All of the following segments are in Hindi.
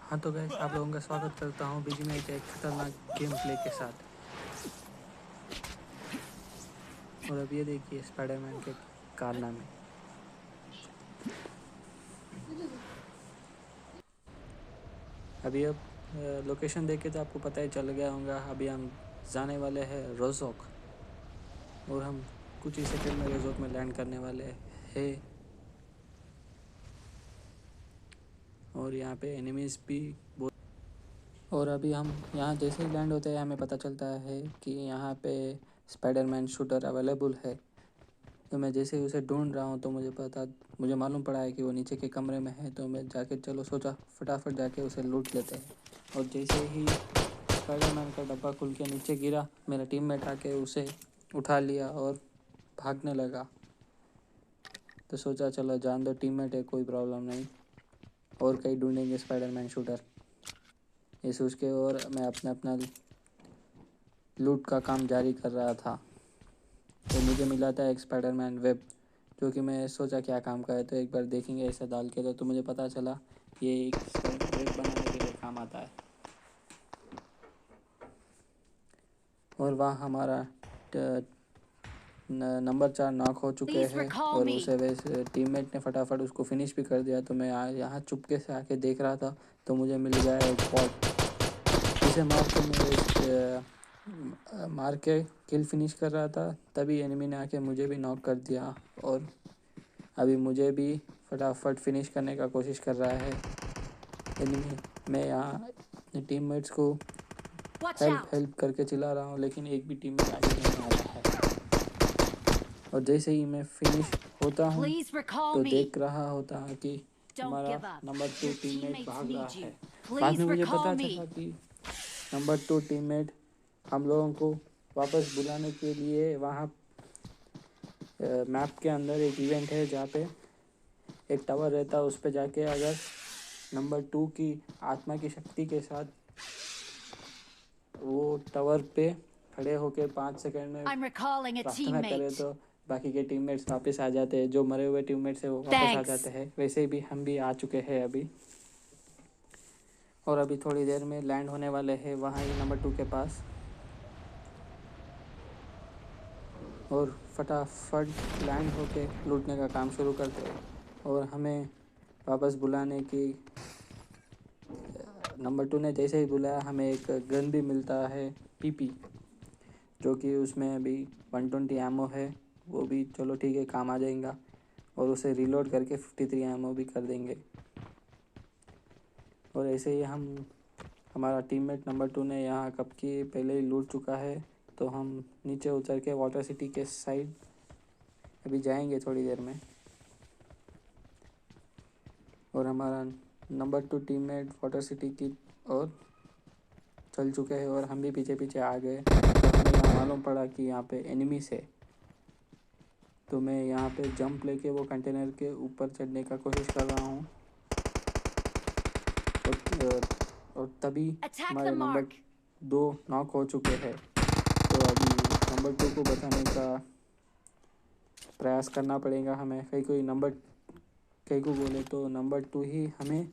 हाँ तो गाइस, आप लोगों का स्वागत करता हूँ बीजीएमआई के एक खतरनाक गेम प्ले के साथ। और अब ये देखिए स्पाइडरमैन के कारनामे। अभी अब लोकेशन देख के तो आपको पता ही चल गया होगा। अभी हम जाने वाले हैं रोजोक, और हम कुछ ही सेकंड में रोजोक में लैंड करने वाले हैं। और यहाँ पे एनिमीज भी बहुत। और अभी हम यहाँ जैसे ही लैंड होते हैं हमें पता चलता है कि यहाँ पे स्पाइडरमैन शूटर अवेलेबल है। तो मैं जैसे ही उसे ढूंढ रहा हूँ तो मुझे मालूम पड़ा है कि वो नीचे के कमरे में है। तो मैं जाके सोचा फटाफट जाके उसे लूट लेते हैं। और जैसे ही स्पाइडरमैन का डब्बा खुल के नीचे गिरा, मेरा टीममेट आके उसे उठा लिया और भागने लगा। तो सोचा चलो जान दो, टीममेट है, कोई प्रॉब्लम नहीं, और कहीं ढूंढेंगे स्पाइडरमैन शूटर, ये सोच के। और मैं अपना लूट का काम जारी कर रहा था। तो मुझे मिला था एक स्पाइडरमैन वेब, जो कि मैं सोचा क्या काम का है, तो एक बार देखेंगे ऐसे डाल के। तो मुझे पता चला ये एक वेब बनाने के लिए काम आता है। और वहाँ हमारा नंबर 4 नॉक हो चुके हैं, और उसे वैसे टीममेट ने फटाफट उसको फिनिश भी कर दिया। तो मैं यहाँ चुपके से आके देख रहा था, तो मुझे मिल गया एक बॉट, जिसे मार के किल फिनिश कर रहा था। तभी एनिमी ने आके मुझे भी नॉक कर दिया, और अभी मुझे भी फटाफट फिनिश करने का कोशिश कर रहा है एनिमी। मैं यहाँ अपने टीममेट्स को हेल्प करके चिल्ला रहा हूँ, लेकिन एक भी टीममेट आगे नहीं आ रहा है। और जैसे ही मैं फिनिश होता हूँ तो देख रहा होता है कि हमारा नंबर 2 टीममेट भाग रहा है। बाद में मुझे पता चला कि नंबर 2 टीममेट हम लोगों को वापस बुलाने के लिए वहाँ मैप के अंदर एक इवेंट है जहाँ पे एक टावर रहता है। उस पर जाके अगर नंबर 2 की आत्मा की शक्ति के साथ वो टावर पे खड़े होके 5 सेकंड में प्रार्थना करें तो बाकी के टीममेट्स वापस आ जाते हैं। जो मरे हुए टीममेट्स हैं वो वापस आ जाते हैं। वैसे भी हम भी आ चुके हैं अभी, और अभी थोड़ी देर में लैंड होने वाले हैं वहाँ ही नंबर 2 के पास। और फटाफट लैंड होके लूटने का काम शुरू करते हैं। और हमें वापस बुलाने की नंबर 2 ने जैसे ही बुलाया, हमें एक गन भी मिलता है, पीपी, जो कि उसमें अभी 120 एमओ है। वो भी चलो ठीक है, काम आ जाएगा। और उसे रीलोड करके 53 एमओ भी कर देंगे। और ऐसे ही हमारा टीममेट नंबर 2 ने यहाँ कब की पहले ही लूट चुका है। तो हम नीचे उतर के वाटर सिटी के साइड अभी जाएंगे थोड़ी देर में। और हमारा नंबर 2 टीममेट वाटर सिटी की ओर चल चुके हैं, और हम भी पीछे पीछे आ गए। तो हमें यहाँ मालूम पड़ा कि यहाँ पे एनिमीज है। तो मैं यहाँ पे जंप लेके वो कंटेनर के ऊपर चढ़ने का कोशिश कर रहा हूँ। और तभी हमारे नंबर 2 नॉक हो चुके हैं। तो अभी नंबर 2 को बचाने का प्रयास करना पड़ेगा हमें। कई को बोले तो नंबर 2 ही हमें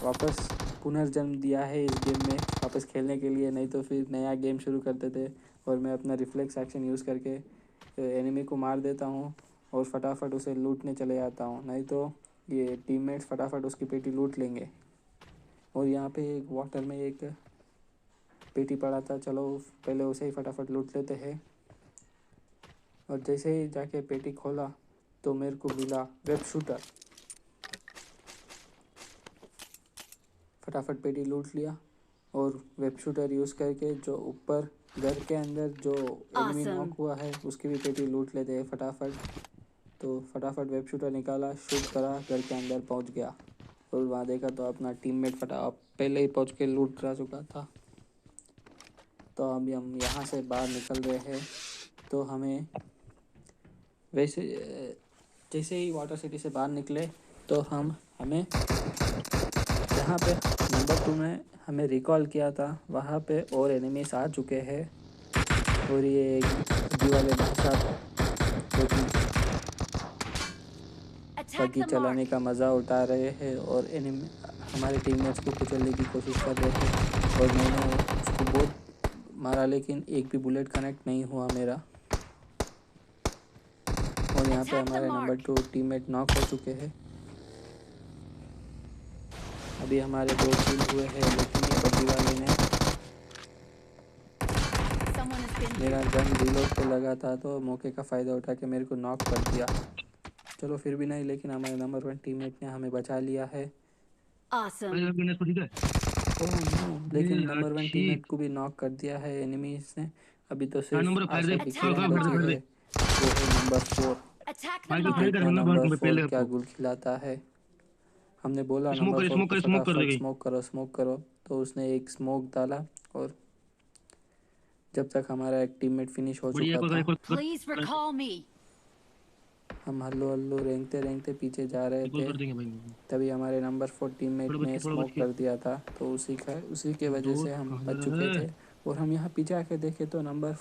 वापस पुनर्जन्म दिया है इस गेम में वापस खेलने के लिए, नहीं तो फिर नया गेम शुरू करते थे। और मैं अपना रिफ्लेक्स एक्शन यूज़ करके एनिमी को मार देता हूँ और फटाफट उसे लूटने चले जाता हूँ, नहीं तो ये टीममेट्स फटाफट उसकी पेटी लूट लेंगे। और यहाँ पे एक वाटर में एक पेटी पड़ा था, चलो पहले उसे ही फटाफट लूट लेते हैं। और जैसे ही जाके पेटी खोला तो मेरे को मिला वेब शूटर। फटाफट पेटी लूट लिया, और वेब शूटर यूज़ करके जो ऊपर घर के अंदर जो एनिमी नॉक हुआ है उसकी भी पेटी लूट लेते हैं फटाफट। तो फटाफट वेब शूटर निकाला, शूट करा, घर के अंदर पहुंच गया। और वहाँ देखा तो अपना टीममेट पहले ही पहुंच के लूट कर चुका था। तो अभी हम यहाँ से बाहर निकल रहे हैं। तो हमें वैसे जैसे ही वाटर सिटी से बाहर निकले तो हमें जहाँ पे नंबर 2 ने हमें रिकॉल किया था वहाँ पे और एनिमीज आ चुके हैं। और ये बग्गी वाले भाषा बग्गी चलाने का मज़ा उठा रहे हैं, और हमारे टीममेट्स को कुचलने की कोशिश कर रहे थे और मैंने उसको बहुत मारा, लेकिन एक भी बुलेट कनेक्ट नहीं हुआ मेरा। और यहाँ पे Attack the हमारे नंबर mark. 2 टीममेट नॉक हो चुके हैं। अभी हमारे 2 किल हुए हैं, लेकिन ये बग्गी वाले ने Someone has been मेरा here. गन रीलोड पे लगा था तो मौके का फ़ायदा उठा के मेरे को नॉक कर दिया। चलो फिर भी नहीं, लेकिन हमारे नंबर 1 टीममेट ने हमें बचा लिया है। Awesome. ओह नो, लेकिन ये नंबर 1 अच्छी टीममेट को भी नॉक कर दिया है एनिमीज ने। अभी तो 4 सिर्फ number fire they Asif Attack बिकिया the fire बचे फायर mark. दे हैं, वो है नंबर 4। Attack the फायर देखो फायर mark. कर इतना मैं नंबर बस 4 पहले क्या आपको गुल खिलाता है। हमने बोला स्मोक नंबर कर 4 स्मोक को कर स्मोक कर फटाफट देगी स्मोक करो, तो उसने एक स्मोक डाला और जब तक हमारा एक टीममेट फिनिश हो बढ़िया चुका था, एक और Please recall me. हम हल्लो हल्लो रेंगते रेंगते पीछे जा रहे कॉल थे। कर देंगे भाई। तभी हमारे नंबर 4 टीममेट ने थोड़ा बच स्मोक के कर दिया था, तो उसी के वजह से दोस्त हम कहाँ जा बच रहा चुके है। थे। और हम यहाँ पीछे आके देखे तो नंबर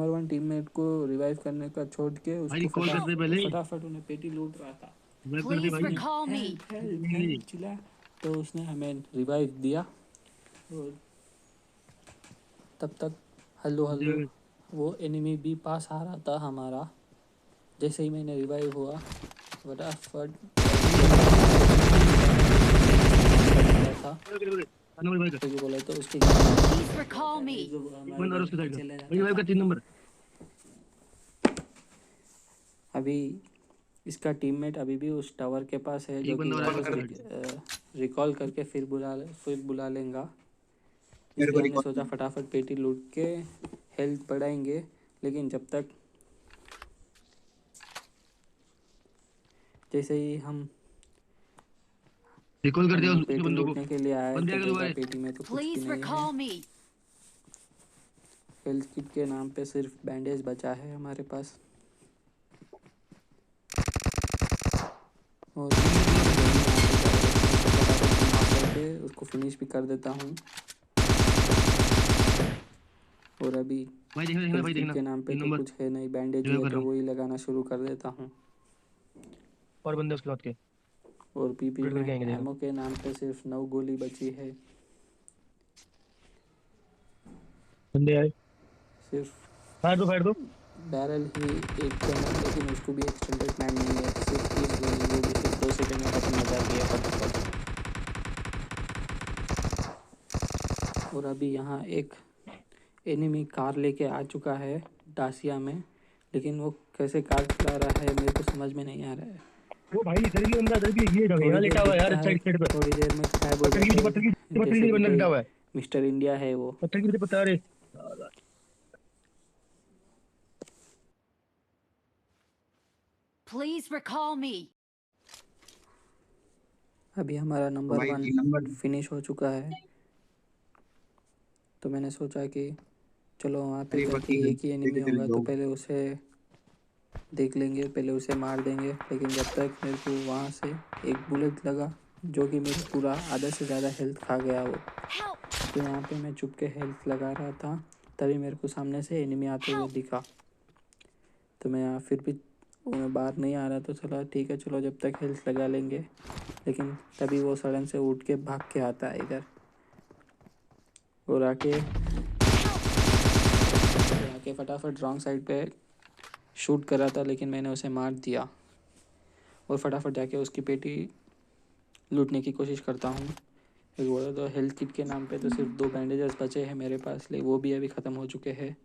1 टीममेट को रिवाइव करने का छोड़ के भाई उसको कॉल कर दे पहले फटाफट उन्हें पेटी लूट रहा था। वेब कर दे Please भाई। recall me. हेल्प चिल्ला, तो उसने हमें रिवाइव दिया। और तब तक हल्लो हल्लो वो एनिमी भी पास आ रहा था हमारा। जैसे ही मैंने रिवाइव हुआ फटाफट था, तो बोला तो उसके Please recall me. जो एक हमारे बंदा और बच उसके के साइड का चले भाई जाता वेब का था। 3 नंबर अभी इसका टीममेट अभी भी उस टावर के पास है, जो एक कि बंदा और है उसके साइड वापस रिकॉल करके फिर बुला लेगा। इसलिए हमने सोचा फटाफट पेटी लूट के हेल्थ बढ़ाएंगे, लेकिन जैसे ही हम रिकॉल कर दिया उसके पेटी बंदों को लूटने के लिए आए बंदे तो आगे देखा दोबारा पेटी में तो कुछ भी Please नहीं है। recall me. हेल्थ किट के नाम पे सिर्फ बैंडेज बचा है हमारे पास। और उसको फिनिश भी कर देता हूँ। और अभी भाई देखना हेल्थ भाई किट देखना के नाम पे 3 तो नंबर कुछ है नहीं, बैंडेज ही रिवाइव है, कर रहा तो हूँ वही लगाना शुरू कर देता हूँ। और बंदे उसके बाद के और पीपी वेट में करके आएंगे देखना एमओ के नाम पे सिर्फ 9 गोली बची है। बंदे आए सिर्फ फायर दो बैरल ही एक गन है, लेकिन उसको भी एक्सटेंडेड मैग नहीं है, सिर्फ 30 गोली, वो भी सिर्फ 2 सेकंड में खत्म हो जाती है फटाफट। और अभी यहाँ एक एनिमी कार लेके आ चुका है डासिया में, लेकिन वो कैसे कार चला रहा है मेरे को समझ में नहीं आ रहा है। वो भाई इधर भी बंदा इधर भी ये थोड़ी यहाँ देर लेटा हुआ है यार दिखता है, साइड पे थोड़ी देर में गायब हो पत्थर की जाता पीछे है, पत्थर के जैसे पीछे कि बंदा लेटा कोई हुआ है मिस्टर इंडिया है वो। पत्थर के पीछे पत्थर अरे Please recall me. अभी हमारा नंबर 1 फिनिश हो चुका है, तो मैंने सोचा कि चलो वहाँ पे जाके एक ही एनिमी होगा तो पहले उसे देख लेंगे, पहले उसे मार देंगे। लेकिन जब तक मेरे को वहाँ से एक बुलेट लगा, जो कि मेरा पूरा आधा से ज़्यादा हेल्थ खा गया वो। Help. तो यहाँ पे मैं चुप के हेल्थ लगा रहा था, तभी मेरे को सामने से एनिमी आते हुए दिखा। तो मैं यहाँ फिर भी मैं बाहर नहीं आ रहा, तो चला ठीक है, चलो जब तक हेल्थ लगा लेंगे। लेकिन तभी वो सडन से उठ के भाग के आता है इधर, और आके फटाफट रॉन्ग साइड पे शूट कर रहा था, लेकिन मैंने उसे मार दिया। और फटाफट जाके उसकी पेटी लूटने की कोशिश करता हूँ। एक बोला तो हेल्थ किट के नाम पे तो सिर्फ 2 बैंडेजेस बचे हैं मेरे पास, ले वो भी अभी ख़त्म हो चुके हैं।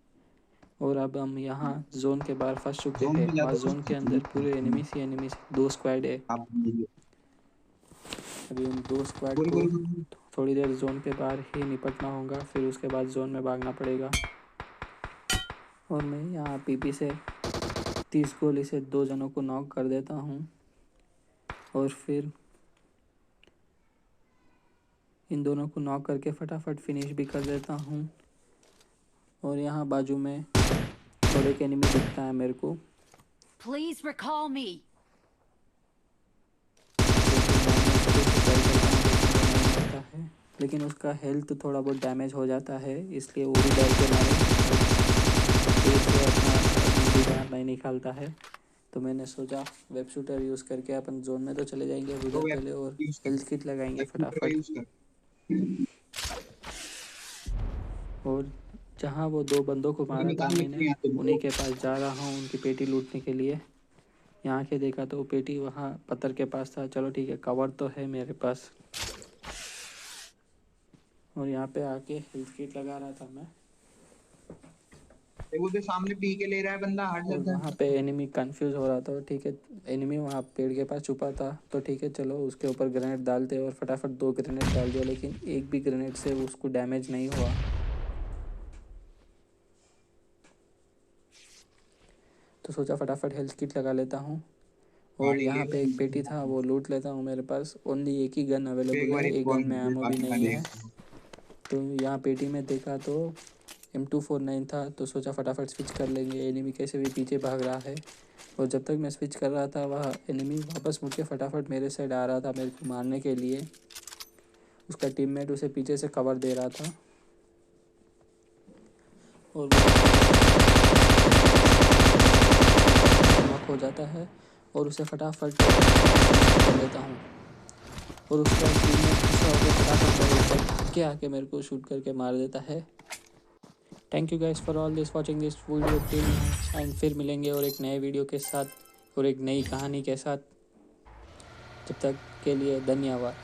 और अब हम यहाँ जोन के बाहर फंस चुके हैं, और जोन के अंदर पूरे एनिमीज ही एनिमीज 2 स्क्वाड है। अभी उन 2 स्क्वाड को थोड़ी देर जोन के बाहर ही निपटना होगा, फिर उसके बाद जोन में भागना पड़ेगा। और मैं यहाँ पीपी से 30 गोली से 2 जनों को नॉक कर देता हूँ, और फिर इन दोनों को नॉक करके फटाफट फिनिश भी कर देता हूँ। और यहाँ बाजू में और एक एनिमी दिखता है मेरे को, Please recall me. लेकिन उसका हेल्थ थोड़ा बहुत डैमेज हो जाता है, इसलिए वो भी डर के मारे फिर से अपना बाहर नहीं निकालता है। तो मैंने सोचा वेब शूटर यूज़ करके अपन जोन में तो चले जाएंगे तो उधर वेब पहले और यूज कर हेल्थ किट लगाएंगे वेब शूटर का फटाफट। यूज कर और जहाँ वो 2 बंदों को मुझे मारा था निकालने के मैंने लिए आते उन्हीं के पास जा रहा हूँ उनकी पेटी लूटने के लिए। यहाँ के देखा तो पेटी वहाँ पत्थर के पास था। चलो ठीक है, कवर तो है मेरे पास। और यहाँ पे आके हेल्थ किट लगा रहा था मैं। वो तो सामने पी के ले रहा है बंदा, हट और जाता वहाँ है। पे एनिमी कंफ्यूज हो रहा था। ठीक है, एनिमी वहाँ पेड़ के पास छुपा था तो ठीक है चलो उसके ऊपर ग्रेनेड डालते और फटाफट 2 ग्रेनेड डाल दिया, लेकिन एक भी ग्रेनेड से उसको डैमेज नहीं हुआ। तो सोचा फटाफट हेल्थ किट लगा लेता हूँ और गाड़ी ले यहाँ लो, पे एक पेटी था वो लूट लेता हूँ। मेरे पास ओनली एक ही गन एक अवेलेबल बार है, एक एक कॉल गन में मुझे एमो भी बाकी का नहीं है। देख। तो यहाँ पेटी में देखा तो M249 था तो सोचा फटाफट स्विच कर लेंगे, एनिमी कैसे भी पीछे भाग रहा है। और जब तक मैं स्विच कर रहा था वह एनिमी वापस मुड़ के फटाफट मेरे साइड आ रहा था मेरे को मारने के लिए। उसका टीममेट उसे पीछे से कवर दे रहा था और वो नॉक हो जाता है और उसे फटाफट कर देता हूँ। और उसका टीममेट गुस्सा होकर फटाफट मेरे ऊपर के आके मेरे को शूट करके मार देता है। Thank you guys for all this watching this video till and फिर मिलेंगे और एक नए वीडियो के साथ और एक नई कहानी के साथ। जब तक के लिए धन्यवाद।